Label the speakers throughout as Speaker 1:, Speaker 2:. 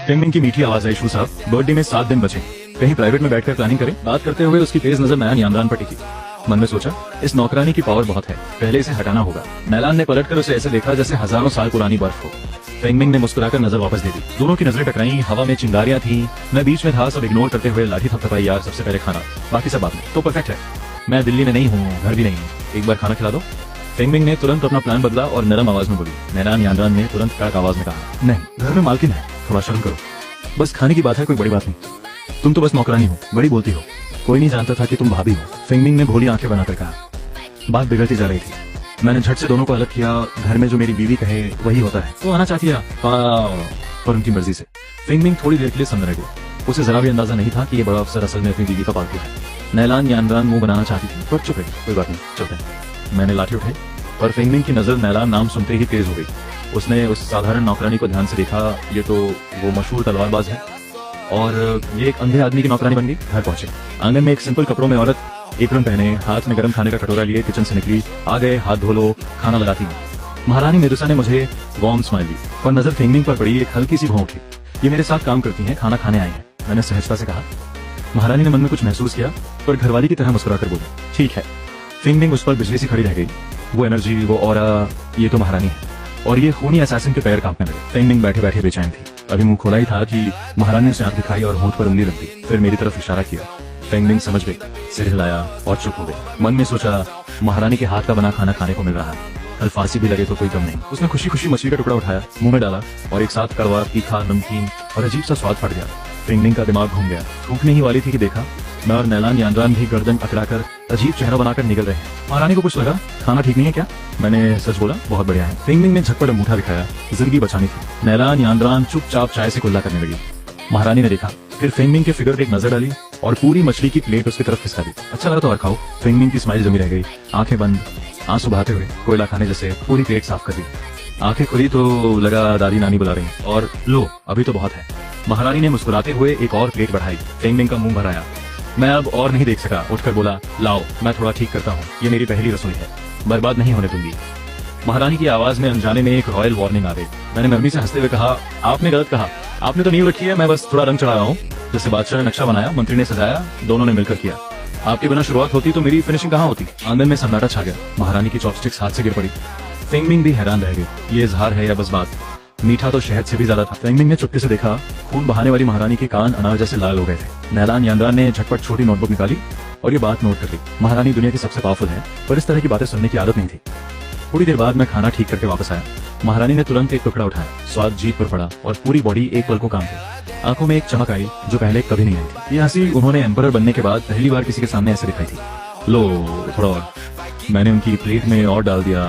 Speaker 1: फिंगमिंग की मीठी आवाज आई, शू साहब बर्थडे में 7 दिन बचे, कहीं प्राइवेट में बैठकर प्लानिंग करें। बात करते हुए उसकी तेज नजर नयान यानरान पर टिकी। मन में सोचा, इस नौकरानी की पावर बहुत है, पहले इसे हटाना होगा। नैलान ने पलटकर उसे ऐसे देखा जैसे हजारों साल पुरानी बर्फ हो। फिंगमिंग ने मुस्कुराकर नजर वापस दे दी। दोनों की नजरें टकराई, हवा में चिंगारियां थी, मैं बीच में था। सब इग्नोर करते हुए लाठी थपथपाई, यार सबसे पहले खाना, बाकी सब बात में। तो परफेक्ट है, मैं दिल्ली में नहीं हूँ, घर भी नहीं हूँ, एक बार खाना खिला दो। फिंगमिंग ने तुरंत अपना प्लान बदला और नरम आवाज में बोली। नैलान यानरान ने तुरंत कड़क आवाज में कहा, नहीं, घर में मालकिन है, थोड़ा शर्म करो, बस खाने की बात है, कोई बड़ी बात नहीं। तुम तो बस नौकरानी हो, बड़ी बोलती हो, कोई नहीं जानता था कि तुम भाभी हो। फिंगमिंग ने भोली आंखें बनाकर कहा। बात बिगड़ती जा रही थी। मैंने झट से दोनों को अलग किया। घर में जो मेरी बीवी कहे वही होता है। तो आना चाहती है पर उनकी मर्जी से। फिंगमिंग थोड़ी देर के लिए समझ गई। उसे जरा भी अंदाजा नहीं था कि ये बड़ा अफसर असल में अपनी बीवी का पालतू है। नैलान यानरान मुंह बनाना चाहती थी पर चुप रही। कोई बात नहीं, चलते हैं। मैंने लाठी उठाई पर फिंगमिंग की नजर नैलान नाम सुनते ही तेज हो गई। उसने उस साधारण नौकरानी को ध्यान से देखा। ये तो वो मशहूर तलवारबाज है और ये एक अंधे आदमी की नौकरानी बन गई। घर पहुंचे, आंगन में एक सिंपल कपड़ों में औरत, एप्रन पहने, हाथ में गर्म खाने का कटोरा लिए किचन से निकली। आ गए, हाथ धो लो, खाना लगाती हूँ। महारानी मेदुसा ने मुझे वार्म स्माइल दी और नजर फिंगमिंग पर पड़ी। एक हल्की सी भौं उठी। ये मेरे साथ काम करती हैं, खाना खाने आई हैं, मैंने सहजता से कहा। महारानी ने मन में कुछ महसूस किया पर घरवाली की तरह मुस्कुरा कर बोली, ठीक है। फिंगमिंग उस पर बिजली सी खड़ी रह गई। वो एनर्जी, वो ऑरा, ये तो महारानी है। और ये खूनी असैसिन के पैर कांपने लगे। फिंगमिंग बैठे बैठे बेचैन थी। अभी मुंह खोला ही था कि महारानी ने उसे आंख दिखाई और होंठ पर उंगली रख दी, फिर मेरी तरफ इशारा किया। फिंगमिंग समझ गई, सिर हिलाया और चुप हो गई। मन में सोचा, महारानी के हाथ का बना खाना खाने को मिल रहा है, कल फांसी भी लगे तो कोई गम नहीं। उसने खुशी खुशी मछली का टुकड़ा उठाया, मुंह में डाला और एक साथ कड़वा, तीखा, नमकीन और अजीब सा स्वाद फट गया। फिंगमिंग का दिमाग घूम गया। थूकने ही वाली थी कि देखा मैं और नैलान यानरान भी गर्दन अकड़ाकर अजीब चेहरा बनाकर निकल रहे हैं। महारानी को कुछ लगा, खाना ठीक नहीं है क्या? मैंने सच बोला, बहुत बढ़िया है। फिंगमिंग ने झटपट अंगूठा दिखाया, जिंदगी बचानी थी। नैलान यानरान चुपचाप चाय से कुल्ला करने लगी। महारानी ने देखा, फिर फिंगमिंग के फिगर पर एक नजर डाली और पूरी मछली की प्लेट उसकी तरफ खिसका दी। अच्छा लगा तो और खाओ। फिंगमिंग की स्माइल जमी रह गई, आंखें बंद, आंसू बहाते हुए कोयला खाने जैसे पूरी प्लेट साफ कर दी। आंखें खुली तो लगा दादी नानी बुला रही, और लो अभी तो बहुत है। महारानी ने मुस्कुराते हुए एक और प्लेट बढ़ाई। फिंगमिंग का मुंह भर आया। मैं अब और नहीं देख सका, उठकर बोला, लाओ मैं थोड़ा ठीक करता हूँ, ये मेरी पहली रसोई है, बर्बाद नहीं होने दूंगी। महारानी की आवाज में अनजाने में एक रॉयल वार्निंग आ गई। मैंने नरमी से हंसते हुए कहा, आपने गलत कहा, आपने तो नींव रखी है, मैं बस थोड़ा रंग चढ़ा रहा हूँ। जैसे बादशाह ने नक्शा बनाया, मंत्री ने सजाया, दोनों ने मिलकर किया। आपके बिना शुरुआत होती तो मेरी फिनिशिंग कहाँ होती? आंगन में सन्नाटा छा गया। महारानी की चॉपस्टिक्स हाथ से गिर पड़ी। फिंगमिंग भी हैरान रह गई, ये इजहार है या बस बात? मीठा तो शहद से भी ज्यादा था। फिंगमिंग ने चुपके से देखा, खून बहाने वाली महारानी के कान अनार जैसे लाल हो गए थे। नैलान यानरान ने झटपट छोटी नोटबुक निकाली और ये बात नोट कर ली। महारानी दुनिया की सबसे पावरफुल है, पर इस तरह की बातें सुनने की आदत नहीं थी। थोड़ी देर बाद मैं खाना ठीक करके वापस आया। महारानी ने तुरंत एक टुकड़ा उठाया, स्वाद जीभ पर पड़ा और पूरी बॉडी एक पल को काम थी। आंखों में एक चमक आई जो पहले कभी नहीं आई थी। ये हंसी उन्होंने एम्परर बनने के बाद पहली बार किसी के सामने ऐसे दिखाई थी। लो थोड़ा और। मैंने उनकी प्लेट में और डाल दिया।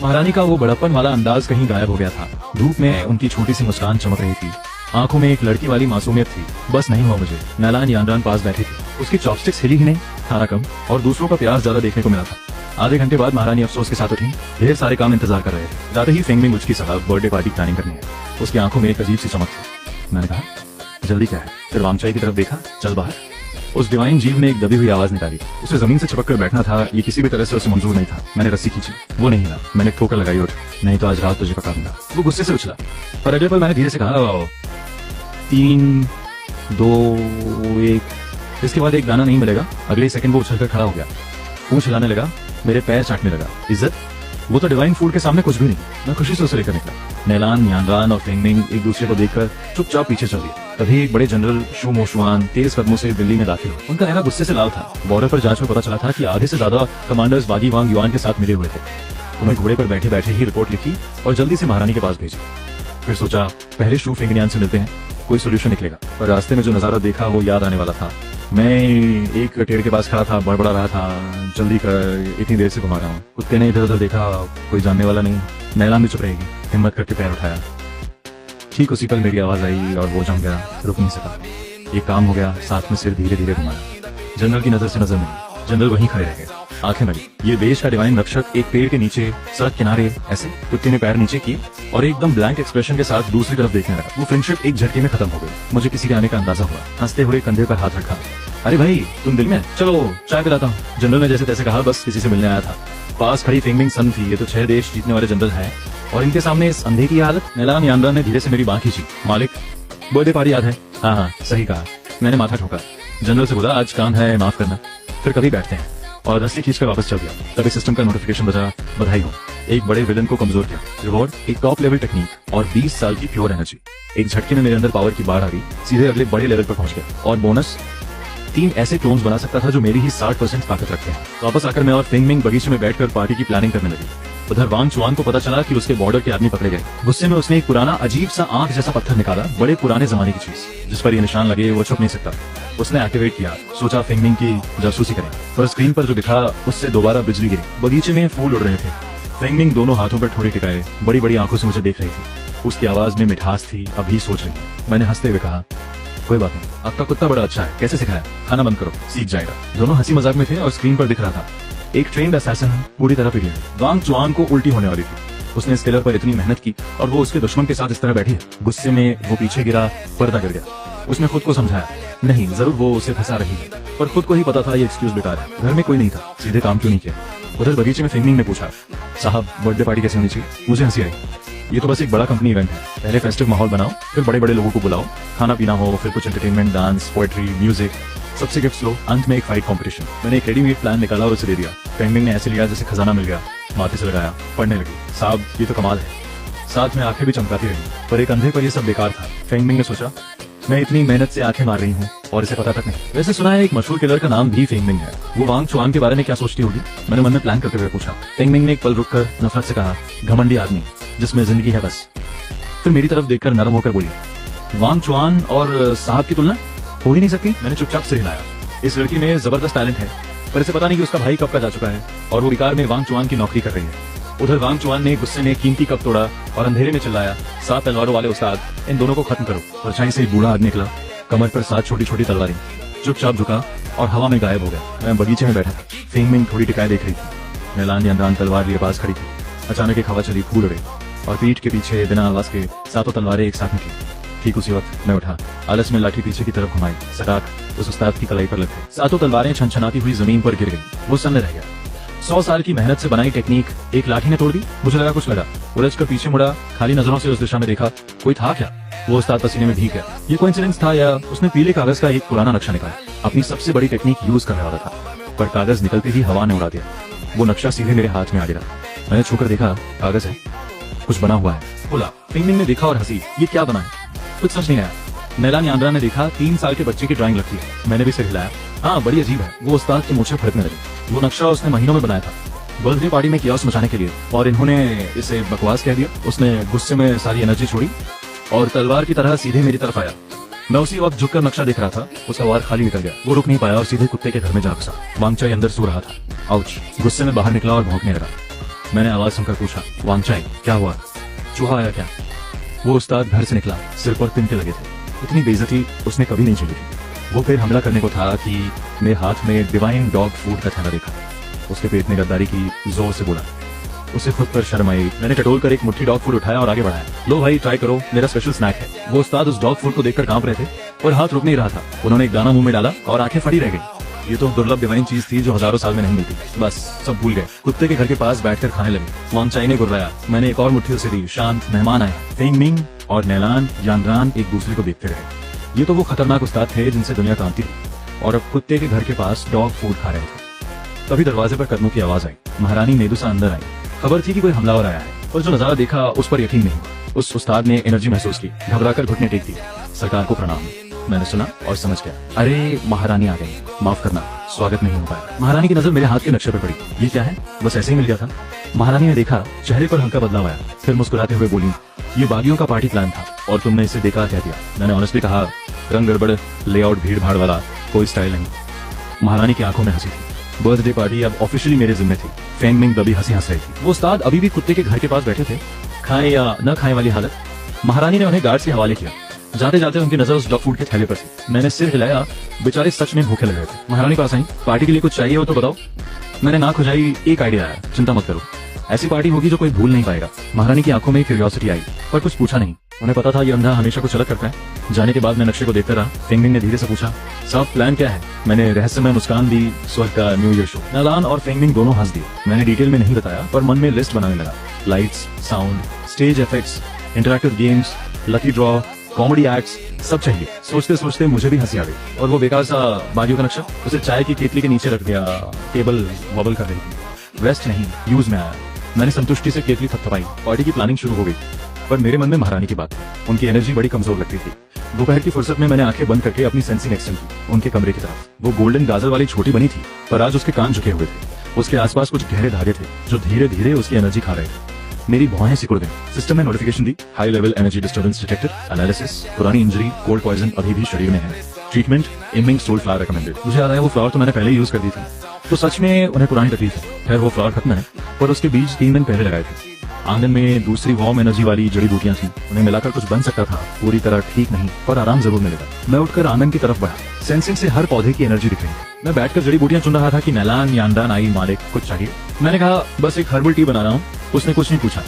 Speaker 1: महारानी का वो बड़प्पन वाला अंदाज कहीं गायब हो गया था। धूप में उनकी छोटी सी मुस्कान चमक रही थी। आंखों में एक लड़की वाली मासूमियत थी। बस नहीं हुआ मुझे। नैलान यानरान पास बैठी थी, उसकी चॉपस्टिक्स हिली ही नहीं, खाना कम और दूसरों का प्यार ज्यादा देखने को मिला था। आधे घंटे बाद महारानी अफसोस के साथ उठी। ढेर सारे काम इंतजार कर रहे थे। जाते ही फिंगमिंग मुझकी साहब बर्थडे पार्टी प्लानिंग करनी है। उसकी आंखों में एक अजीब सी चमक थी। मैंने कहा, जल्दी क्या है? फिर वामचाई की तरफ देखा, चल बाहर। उस डिवाइन जीव ने एक दबी हुई आवाज निकाली। उसे जमीन से चिपक कर बैठना था, ये किसी भी तरह से उसे मंजूर नहीं था। मैंने रस्सी खींची, वो नहीं हिला। मैंने ठोकर लगाई, उठ, नहीं तो आज रात तुझे पका दूंगा। वो गुस्से से उछला, पर अगले पल मैंने धीरे से कहा, 3, 2, 1। इसके बाद एक दाना नहीं मिलेगा। अगले सेकंड वो उछलकर खड़ा हो गया, पूंछ हिलाने लगा, मेरे पैर चाटने लगा। इज्जत? वो तो डिवाइन फूड के सामने कुछ भी नहीं। मैं खुशी से उसे लेकर निकला। नैलान यानरान और फिंगमिंग एक दूसरे को देखकर चुपचाप पीछे चल दिए। तभी एक बड़े जनरल शू मोशुआन तेज कदमों से दिल्ली में दाखिल हुए। उनका चेहरा गुस्से से लाल था। बॉर्डर पर जांच में पता चला था कि आधे से ज्यादा कमांडर्स बागी वांग युआन के साथ मिले हुए थे। उन्हें घोड़े पर बैठे बैठे ही रिपोर्ट लिखी और जल्दी से महारानी के पास भेजी। फिर सोचा, पहले शू फिंगनियान से मिलते हैं, कोई सोल्यूशन निकलेगा। पर रास्ते में जो नजारा देखा वो याद आने वाला था। मैं एक टेड़ के पास खड़ा था, बड़बड़ा रहा था, जल्दी कर, इतनी देर से घुमा रहा हूँ। कुत्ते ने इधर उधर देखा, कोई जानने वाला नहीं। नैलान भी चुप रहेगी। हिम्मत करके पैर उठाया। ठीक उसी पल मेरी आवाज आई और वो जम गया, रुक नहीं सका। एक काम हो गया, साथ में सिर धीरे धीरे घुमाया। जनरल की नजर से नजर मिली। जनरल वहीं खड़े रह गए, आंखें मली। ये देश का डिवाइन रक्षक एक पेड़ के नीचे सड़क किनारे ऐसे। कुत्ते ने पैर नीचे किए और एकदम ब्लैंक एक्सप्रेशन के साथ दूसरी तरफ देखने लगा। वो फ्रेंडशिप एक झटके में खत्म हो गई। मुझे किसी के आने का अंदाजा हुआ। हंसते हुए कंधे पर हाथ रखा, अरे भाई तुम दिल में, चलो चाय पिलाता हूँ। जनरल ने जैसे तैसे कहा, बस किसी से मिलने आया था। पास खड़ी फिंगमिंग सन थी। ये तो 6 देश जीतने वाले जनरल हैं और इनके सामने इस अंधे की हालत। नैलान यानरान ने धीरे से मेरी बांह खींची। मालिक, बर्थडे पार्टी याद है? हाँ हाँ सही कहा। मैंने माथा ठोका। जनरल से बोला आज काम है, माफ करना, फिर कभी बैठते हैं, और रस्सी खींचकर वापस चल गया। तभी सिस्टम का नोटिफिकेशन बजा, बधाई हो, एक बड़े विलन को कमजोर किया, रिवॉर्ड एक टॉप लेवल टेक्निक और 20 साल की प्योर एनर्जी। एक झटके में मेरे अंदर पावर की बाढ़ आ गई, सीधे अगले बड़े लेवल पर पहुंच गया। और बोनस 3 ऐसे क्लोन्स बना सकता था जो मेरी ही 60% ताकत रखते हैं। वापस आकर मैं और फेंगमिंग बगीचे में बैठकर पार्टी की प्लानिंग करने लगी। उधर वांग चुआन को पता चला कि उसके बॉर्डर के आदमी पकड़े गए। गुस्से में उसने एक पुराना अजीब सा आंख जैसा पत्थर निकाला, बड़े पुराने जमाने की चीज जिस पर ये निशान लगे वो छुप नहीं सकता। उसने एक्टिवेट किया, सोचा फेंगमिंग की जासूसी करें, पर स्क्रीन पर जो दिखा उससे दोबारा बिजली गिरी। बगीचे में फूल उड़ रहे थे। फेंगमिंग दोनों हाथों पर ठोड़ी टिकाए बड़ी बड़ी आंखों से मुझे देख रही थी। उसकी आवाज में मिठास थी, अभी सोच रही। मैंने हंसते हुए कहा, कोई बात नहीं, आपका कुत्ता बड़ा अच्छा है, कैसे सिखाया? खाना बंद करो, सीख जाएगा। दोनों हंसी मजाक में थे और स्क्रीन पर दिख रहा था एक ट्रेंड असैसिन पूरी तरह पिघल गई। वांग चुआन को उल्टी होने वाली थी। उसने इस किलर पर इतनी मेहनत की और वो उसके दुश्मन के साथ इस तरह बैठी है। गुस्से में वो पीछे गिरा, पर्दा गिर गया। उसने खुद को समझाया, नहीं जरूर वो उसे फंसा रही है, पर खुद को ही पता था ये एक्सक्यूज बेकार है। घर में कोई नहीं था, सीधे काम क्यों नहीं किया? उधर बगीचे में फेंगमिंग ने पूछा, साहब बर्थडे पार्टी कैसे होनी चाहिए? मुझे हंसी आई। ये तो बस एक बड़ा कंपनी इवेंट है, पहले फेस्टिव माहौल बनाओ, फिर बड़े बड़े लोगों को बुलाओ, खाना पीना हो, फिर कुछ एंटरटेनमेंट, डांस, पोएट्री, म्यूजिक, सबसे गिफ्ट्स लो, अंत में एक फाइट कंपटीशन। मैंने एक रेडीमेड प्लान निकाला और उसे दे दिया। फेंगमिंग ने ऐसे लिया जैसे खजाना मिल गया, माथे से लगाया, पढ़ने लगी, साहब ये तो कमाल है। साथ में आंखें भी चमकाती रही, पर एक अंधे पर ये सब बेकार था। फेंगमिंग ने सोचा, मैं इतनी मेहनत से आंखें मार रही हूँ और इसे पता तक नहीं। वैसे सुना है एक मशहूर किलर का नाम भी फेंगमिंग है, वो वांग चुआन के बारे में क्या सोचती होगी? मैंने मन में प्लान करते हुए पूछा। फेंगमिंग ने एक पल रुककर नफरत से कहा, घमंडी आदमी जिसमें जिंदगी है बस। फिर मेरी तरफ देखकर नरम होकर बोली, वांग चुआन और साहब की तुलना हो ही नहीं सकती। मैंने चुपचाप से हिलाया। इस लड़की में जबरदस्त टैलेंट है, पर इसे पता नहीं कि उसका भाई कब का जा चुका है और वो बेकार में वांग चुआन की नौकरी कर रही है। उधर वांग चुआन ने गुस्से में कीमती कप तोड़ा और अंधेरे में चिल्लाया, 7 तलवारों वाले उस्ताद, इन दोनों को खत्म करो। परछाई से एक बूढ़ा आदमी निकला, कमर पर 7 छोटी छोटी तलवारें, चुपचाप झुका और हवा में गायब हो गया। मैं बगीचे में बैठा था। फेंगमिंग थोड़ी टिकाए देख रही थी। मैलान यंदान तलवार लिए पास खड़ी थी। अचानक एक हवा चली, फूल उड़े और पीठ के पीछे बिना आवाज के 7 तलवारें एक साथ निकली। ठीक उसी वक्त मैं उठा, आलस में लाठी पीछे की तरफ घुमाई, सटाक उस उस्ताद की कलाई पर लग गई। 7 तलवारें छनछनाती हुई जमीन पर गिर गई। वो सन्न रह गया। 100 साल की मेहनत से बनाई टेक्निक एक लाठी ने तोड़ दी। मुझे लगा कुछ लगा, उलझकर पीछे मुड़ा, खाली नजरों से उस दिशा में देखा, कोई था क्या? वो उस्ताद पसीने में भीग गया। ये कोइंसिडेंस था या उसने पीले कागज का एक पुराना नक्शा निकाला? अपनी सबसे बड़ी टेक्निक यूज करने वाला था, पर कागज निकलते ही हवा ने उड़ा दिया। वो नक्शा सीधे मेरे हाथ में आ गिरा। मैंने छूकर देखा, कागज है, कुछ बना हुआ है। बोला। फेंगमिंग ने देखा और हंसी, ये क्या बना है? कुछ समझ नहीं आया। मैलान यांद्रा ने देखा, 3 साल के बच्चे की ड्राइंग लगती है। मैंने भी सिर हिलाया, हाँ बड़ी अजीब है। वो उस्ताद की मूंछें फड़कने लगी। वो नक्शा उसने महीनों में बनाया था, बर्थडे पार्टी में कियास मचाने के लिए, और इन्होंने इसे बकवास कह दिया। उसने गुस्से में सारी एनर्जी छोड़ी और तलवार की तरह सीधे मेरी तरफ आया। मैं उसी वक्त झुककर नक्शा देख रहा था। उसका वार खाली निकल गया। वो रुक नहीं पाया और सीधे कुत्ते के घर में जा घुसा। वांगचाई अंदर सो रहा था। आउच। गुस्से में बाहर निकला और भौंकने लगा। मैंने आवाज सुनकर पूछा, वांगचाई क्या हुआ? चूहा आया क्या? वो उस्ताद घर से निकला, सिर पर तिनके लगे थे। इतनी बेइज्जती उसने कभी नहीं झेली थी। वो फिर हमला करने को था कि मेरे हाथ में डिवाइन डॉग फूड का थैला देखा। उसके पेट ने गद्दारी की, जोर से बोला। उसे खुद पर शर्म आई। मैंने टटोल कर एक मुट्ठी डॉग फूड उठाया और आगे बढ़ाया। लो भाई ट्राई करो, मेरा स्पेशल स्नैक है। वो उस्ताद उस डॉग फूड को देखकर कांप रहे थे और हाथ रुक नहीं रहा था। उन्होंने एक दाना मुंह में डाला और आंखें फटी रह गई। ये तो दुर्लभ डिवाइन चीज थी जो हजारों साल में नहीं मिलती। बस सब भूल गए। कुत्ते के घर के पास बैठकर खाने लगे। वांगचाई ने गुर्राया। मैंने एक और मुट्ठी उसे दी। शांत मेहमान आए। फेंगमिंग और मैलान यांद्रान एक दूसरे को देखते रहे। ये तो वो खतरनाक उस्ताद थे जिनसे दुनिया कांपती थी, और अब कुत्ते के घर के पास डॉग फूड खा रहे थे। तभी दरवाजे पर कदमों की आवाज आई। महारानी मेदुसा अंदर आई। खबर थी कि कोई हमलावर आया है, पर जो नजारा देखा उस पर यकीन नहीं हुआ। उस उस्ताद ने एनर्जी महसूस की, घबराकर घुटने टेक दिए। सरकार को प्रणाम। मैंने सुना और समझ गया। अरे महारानी आ गई, माफ करना स्वागत नहीं हो पाया। महारानी की नजर मेरे हाथ के नक्शे पर पड़ी। ये क्या है? बस ऐसे ही मिल गया था। महारानी ने देखा, चेहरे पर हल्का बदलाव आया, फिर मुस्कुराते हुए बोली, ये बागियों का पार्टी प्लान था और तुमने इसे बेकार कह दिया। मैंने ऑनेस्टली कहा, रंग गड़बड़, लेआउट भीड़ भाड़ वाला, कोई स्टाइल नहीं। महारानी की आंखों में हंसी थी। बर्थडे पार्टी अब ऑफिशियली मेरे जिम्मे थी। फेंगमिंग दबी हंसी हंस रही थी। वो उस्ताद अभी भी कुत्ते के घर के पास बैठे थे, खाए या न खाए वाली हालत। महारानी ने उन्हें गार्ड के हवाले किया। जाते जाते उनकी नजर उस डॉग फूड के थैले पर थी। मैंने सिर हिलाया। बेचारे सच में भूखे लग रहे थे। महारानी पास आई। पार्टी के लिए कुछ चाहिए हो तो बताओ। मैंने नाक खुजाई। एक आइडिया आया, चिंता मत करो, ऐसी पार्टी होगी जो कोई भूल नहीं पाएगा। महारानी की आंखों में क्यूरियोसिटी आई, पर कुछ पूछा नहीं। उन्हें पता था ये अंधा हमेशा कुछ अलग करता है। जाने के बाद मैं नक्शे को देखता रहा। फेंगमिंग ने धीरे से पूछा, साहब प्लान क्या है? मैंने रहस्यमय मुस्कान दी। स्वर्ग का न्यू ईयर शो। मैलान और फेंगमिंग दोनों हंस दिए। मैंने डिटेल में नहीं बताया, पर मन में लिस्ट बनाने लगा। Lights, sound, stage effects, interactive games, lucky draw, comedy acts सब चाहिए। सोचते सोचते मुझे भी हंसी आ गई और वो बेकार सा बाजू का नक्शा उसे चाय की केतली के नीचे रख दिया। टेबल वॉबल कर रही थी। वेस्ट नहीं यूज में आया। मैंने संतुष्टि से केतली थपथपाई। पार्टी की प्लानिंग शुरू हो गई, पर मेरे मन में महारानी की बात थी। उनकी एनर्जी बड़ी कमजोर लगती थी। दोपहर की फुर्सत में मैंने आंखें बंद करके अपनी सेंसिंग एक्शन की उनके कमरे की तरफ। वो गोल्डन गाजर वाली छोटी बनी थी, पर आज उसके कान झुके हुए थे। उसके आसपास कुछ गहरे धागे थे जो धीरे धीरे उसकी एनर्जी खा रहे थे। मेरी भौहें सिकुड़ गईं। सिस्टम ने नोटिफिकेशन दी, high level energy disturbance detected, analysis, पुरानी इंजरी, कोल्ड पॉइजन अभी भी शरीर में है, ट्रीटमेंट इमिंग सोल फ्लावर रिकमेंडेड। मुझे याद आया वो फ्लावर तो मैंने पहले यूज कर दी थी, तो सच में उन्हें पुरानी तकलीफ है। खैर वो फ्लावर खत्म है, पर उसके बीज 3 दिन पहले लगाए थे। आंगन में दूसरी वार्म एनर्जी वाली जड़ी बूटियां थी। उन्हें मिलाकर कुछ बन सकता था, पूरी तरह ठीक नहीं, पर आराम जरूर मिलेगा। मैं उठकर आंगन की तरफ बढ़ा। सेंसिंग से हर पौधे की एनर्जी दिख रही है। मैं बैठकर जड़ी बूटियां चुन रहा था कि नैलान, यांडान, आई, मालिक कुछ चाहिए। मैंने कहा बस एक हर्बल टी बना रहा हूँ। उसने कुछ नहीं पूछा,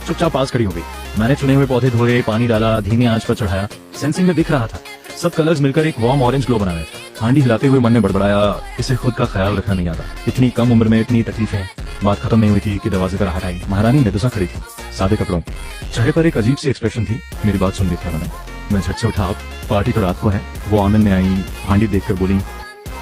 Speaker 1: चुपचाप पास खड़ी हो गई। मैंने चुने हुए पौधे धोए, पानी डाला, धीमी आंच पर चढ़ाया। सेंसिंग में दिख रहा था सब कलर्स मिलकर एक वार्म ऑरेंज ग्लो बना रहे थे। हांडी हिलाते हुए मन में बड़बड़ाया, इसे खुद का ख्याल रखना नहीं आता। इतनी कम उम्र में इतनी तकलीफें। बात खत्म नहीं हुई थी कि दरवाजे पर आहट आई। महारानी मृदुसा खड़ी थी, सादे कपड़ों, चेहरे पर एक अजीब सी एक्सप्रेशन थी। मेरी बात सुन ली थी उन्होंने। मैं झट से उठा, पार्टी तो रात को है। वो आंगन में आई, हांडी देखकर बोली,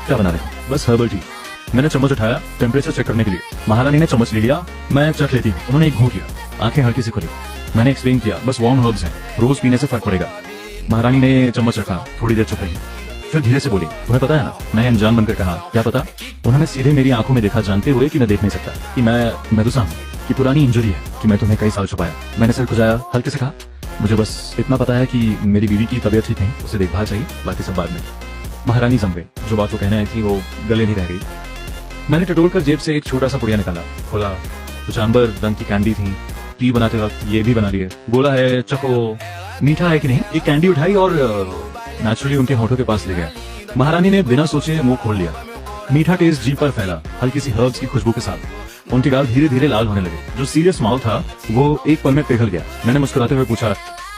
Speaker 1: क्या बना रहे? बस हर्बल टी। मैंने चम्मच उठाया टेम्परेचर चेक करने के लिए। महारानी ने चम्मच ले लिया। मैं चख लेती हूँ। उन्होंने एक घूंट लिया, आंखें हल्की सी खुली। मैंने एक्सप्लेन किया, बस वार्म हर्ब्स हैं, रोज पीने से फर्क पड़ेगा। महारानी ने चम्मच रखा, थोड़ी देर चुप रही, फिर धीरे से बोली, तुम्हें पता है ना? मैं अनजान बनकर कहा, क्या पता? उन्होंने सीधे मेरी आंखों में देखा, जानते हुए कि मैं देख नहीं सकता, कि मैं मृदुसा हूँ, कि पुरानी इंजरी है, कि मैं तुम्हें कई साल छुपाया। मैंने सिर खुजाया, हल्के से कहा, मुझे बस इतना पता है कि मेरी बीवी की तबीयत ठीक नहीं, उसे देखभाल चाहिए, बाकी सब बाद में। महारानी जम गई। जो बात वो कहने आई थी वो गले नहीं रह गई। मैंने टटोलकर जेब से एक छोटा सा पुड़िया निकाला, खोला, कुछ अंबर रंग की कैंडी थी। टी बनाते वक्त ये भी बना लिए। बोला है चखो, मीठा है कि नहीं? एक कैंडी उठाई और नेचुरली उनके होठों के पास ले गया। महारानी ने बिना सोचे मुंह खोल लिया। मीठा टेस्ट जीभ पर फैला, हल्की सी हर्ब्स की खुशबू के साथ। उनके गाल धीरे धीरे लाल होने लगे। जो सीरियस माउथ था वो एक पल में पिघल गया। मैंने मुस्कुराते हुए पूछा,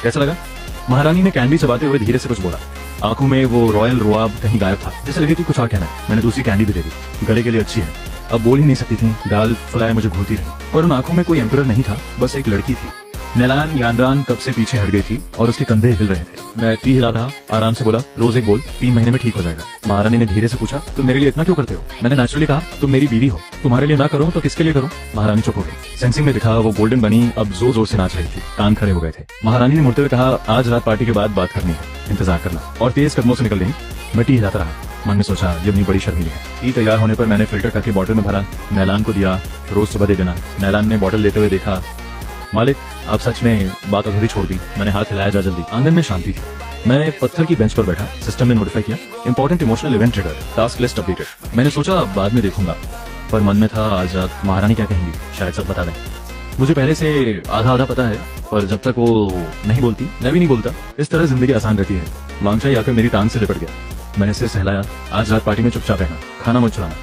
Speaker 1: कैसा लगा? महारानी ने कैंडी चबाते हुए धीरे से कुछ बोला। आंखों में वो रॉयल रुआब कहीं गायब था, जैसे लगे कि कुछ और कहना है। मैंने दूसरी कैंडी भी दे दी। गले के लिए अच्छी है। अब बोल ही नहीं सकती थी, गाल फुलाए मुझे घूरती रही। और उन आंखों में कोई एम्परर नहीं था, बस एक लड़की थी। नैलान यांडान कब से पीछे हट गई थी और उसके कंधे हिल रहे थे। मैं टी हिला रहा, आराम से बोला, रोज एक बोल, 3 महीने में ठीक हो जाएगा। महारानी ने धीरे से पूछा, तुम मेरे लिए इतना क्यों करते हो? मैंने नेचुरली कहा, तुम मेरी बीवी हो, तुम्हारे लिए ना करूं तो किसके लिए करूं? महारानी चुप हो गई। सेंसिंग में दिखा वो गोल्डन बनी अब जोर जोर से नाच रही थी। कान खड़े हो गए थे। महारानी ने मुड़ते हुए कहा, आज रात पार्टी के बाद बात करनी है, इंतजार करना। और तेज कदमों से निकल गई। मैं टी हिलाता रहा, मन में सोचा, ये अपनी बड़ी शर्मीली है। टी तैयार होने पर मैंने फिल्टर करके बॉटल में भरा, नैलान को दिया, रोज सुबह दे देना। नैलान ने बॉटल लेते हुए देखा, मालिक आप सच में बात अधूरी छोड़ दी। मैंने हाथ हिलाया, जा जल्दी। आंगन में शांति थी। मैं पत्थर की बेंच पर बैठा। सिस्टम ने नोटिफाई किया, important emotional event trigger, task list updated. मैंने सोचा बाद में देखूंगा, पर मन में था आज रात महारानी क्या कहेंगी, शायद सब बता दें। मुझे पहले से आधा आधा पता है, पर जब तक वो नहीं बोलती मैं भी नहीं बोलता। इस तरह जिंदगी आसान रहती है। वांगशाई आकर मेरी टांग से लिपट गया। मैंने सिर सहलाया, आज रात पार्टी में चुपचाप रहना, खाना मत चुराना।